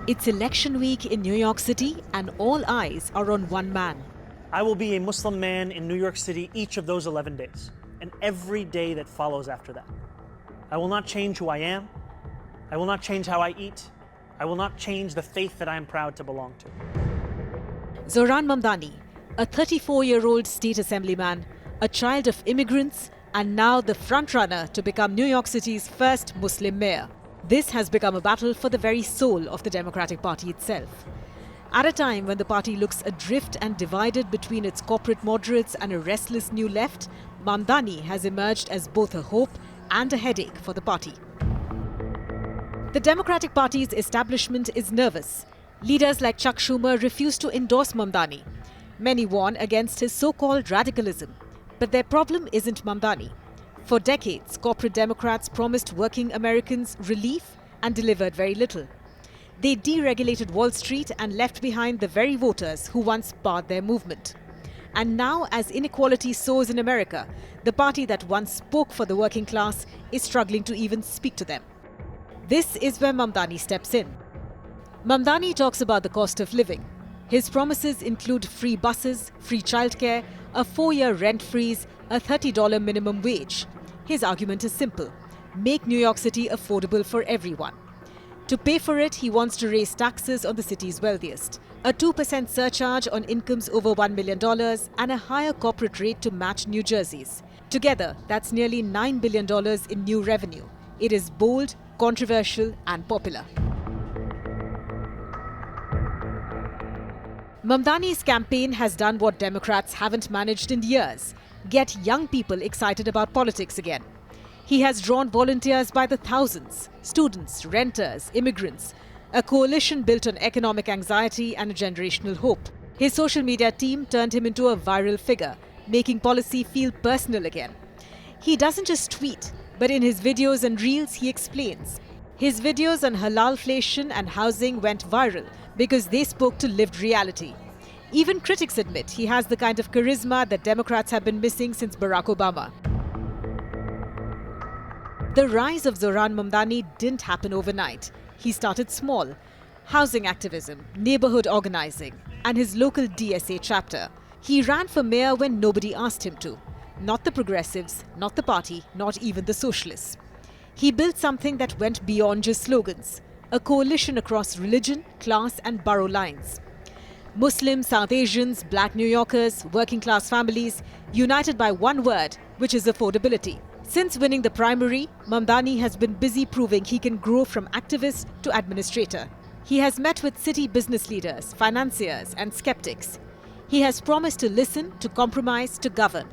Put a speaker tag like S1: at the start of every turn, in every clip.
S1: It's election week in New York City and all eyes are on one man.
S2: I will be a Muslim man in New York City each of those 11 days, and every day that follows after that. I will not change who I am. I will not change how I eat. I will not change the faith that I am proud to belong to.
S1: Zohran Mamdani, a 34-year-old state assemblyman, a child of immigrants, and now the frontrunner to become New York City's first Muslim mayor. This has become a battle for the very soul of the Democratic Party itself. At a time when the party looks adrift and divided between its corporate moderates and a restless new left, Mamdani has emerged as both a hope and a headache for the party. The Democratic Party's establishment is nervous. Leaders like Chuck Schumer refuse to endorse Mamdani. Many warn against his so-called radicalism. But their problem isn't Mamdani. For decades, corporate Democrats promised working Americans relief and delivered very little. They deregulated Wall Street and left behind the very voters who once barred their movement. And now, as inequality soars in America, the party that once spoke for the working class is struggling to even speak to them. This is where Mamdani steps in. Mamdani talks about the cost of living. His promises include free buses, free childcare, a 4-year rent freeze, a $30 minimum wage. His argument is simple: make New York City affordable for everyone. To pay for it, he wants to raise taxes on the city's wealthiest, a 2% surcharge on incomes over $1 million, and a higher corporate rate to match New Jersey's. Together, that's nearly $9 billion in new revenue. It is bold, controversial, and popular. Mamdani's campaign has done what Democrats haven't managed in years: get young people excited about politics again. He has drawn volunteers by the thousands: students, renters, immigrants, a coalition built on economic anxiety and a generational hope. His social media team turned him into a viral figure, making policy feel personal again. He doesn't just tweet, but in his videos and reels he explains. His videos on halalflation and housing went viral because they spoke to lived reality. Even critics admit he has the kind of charisma that Democrats have been missing since Barack Obama. The rise of Zohran Mamdani didn't happen overnight. He started small: housing activism, neighborhood organizing, and his local DSA chapter. He ran for mayor when nobody asked him to. Not the progressives, not the party, not even the socialists. He built something that went beyond just slogans: a coalition across religion, class, and borough lines. Muslims, South Asians, Black New Yorkers, working class families, united by one word, which is affordability. Since winning the primary, Mamdani has been busy proving he can grow from activist to administrator. He has met with city business leaders, financiers, and skeptics. He has promised to listen, to compromise, to govern.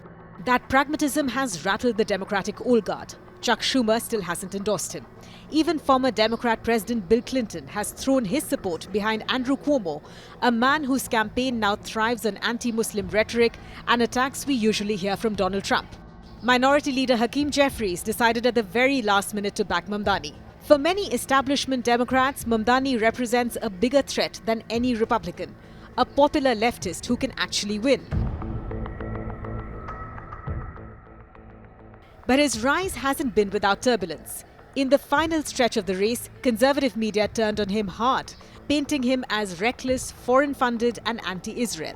S1: That pragmatism has rattled the Democratic old guard. Chuck Schumer still hasn't endorsed him. Even former Democrat President Bill Clinton has thrown his support behind Andrew Cuomo, a man whose campaign now thrives on anti-Muslim rhetoric and attacks we usually hear from Donald Trump. Minority Leader Hakeem Jeffries decided at the very last minute to back Mamdani. For many establishment Democrats, Mamdani represents a bigger threat than any Republican, a popular leftist who can actually win. But his rise hasn't been without turbulence. In the final stretch of the race, conservative media turned on him hard, painting him as reckless, foreign-funded, and anti-Israel.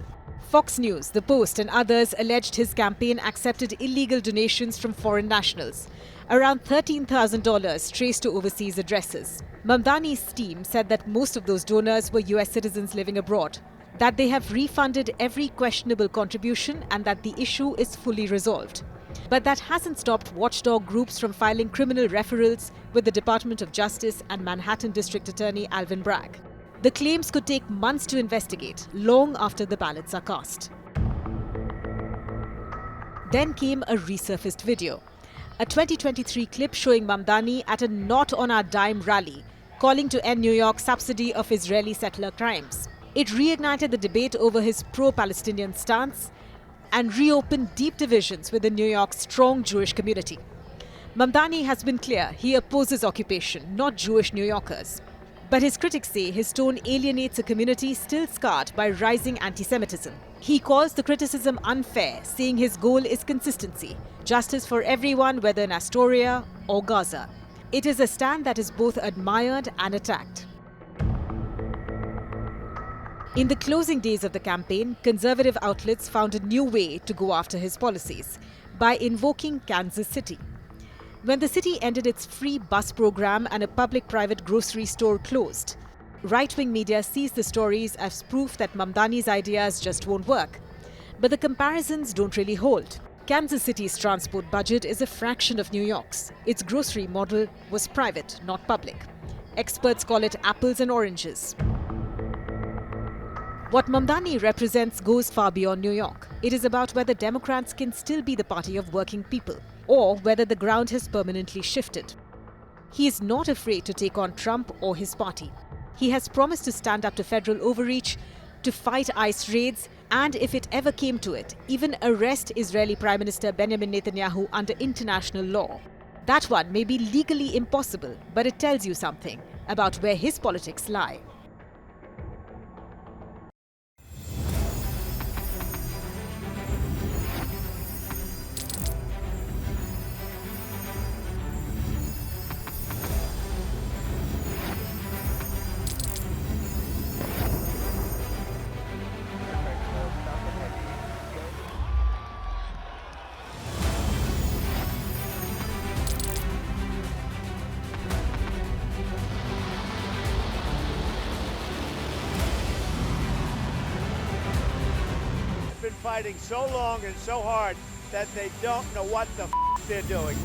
S1: Fox News, The Post, and others alleged his campaign accepted illegal donations from foreign nationals, around $13,000 traced to overseas addresses. Mamdani's team said that most of those donors were US citizens living abroad, that they have refunded every questionable contribution, and that the issue is fully resolved. But that hasn't stopped watchdog groups from filing criminal referrals with the Department of Justice and Manhattan District Attorney Alvin Bragg. The claims could take months to investigate, long after the ballots are cast. Then came a resurfaced video, a 2023 clip showing Mamdani at a Not on Our Dime rally, calling to end New York's subsidy of Israeli settler crimes. It reignited the debate over his pro-Palestinian stance and reopened deep divisions within New York's strong Jewish community. Mamdani has been clear he opposes occupation, not Jewish New Yorkers. But his critics say his tone alienates a community still scarred by rising anti-Semitism. He calls the criticism unfair, saying his goal is consistency, justice for everyone, whether in Astoria or Gaza. It is a stand that is both admired and attacked. In the closing days of the campaign, conservative outlets found a new way to go after his policies by invoking Kansas City. When the city ended its free bus program and a public-private grocery store closed, right-wing media seized the stories as proof that Mamdani's ideas just won't work. But the comparisons don't really hold. Kansas City's transport budget is a fraction of New York's. Its grocery model was private, not public. Experts call it apples and oranges. What Mamdani represents goes far beyond New York. It is about whether Democrats can still be the party of working people, or whether the ground has permanently shifted. He is not afraid to take on Trump or his party. He has promised to stand up to federal overreach, to fight ICE raids, and if it ever came to it, even arrest Israeli Prime Minister Benjamin Netanyahu under international law. That one may be legally impossible, but it tells you something about where his politics lie.
S3: Been fighting so long and so hard that they don't know what the they're doing.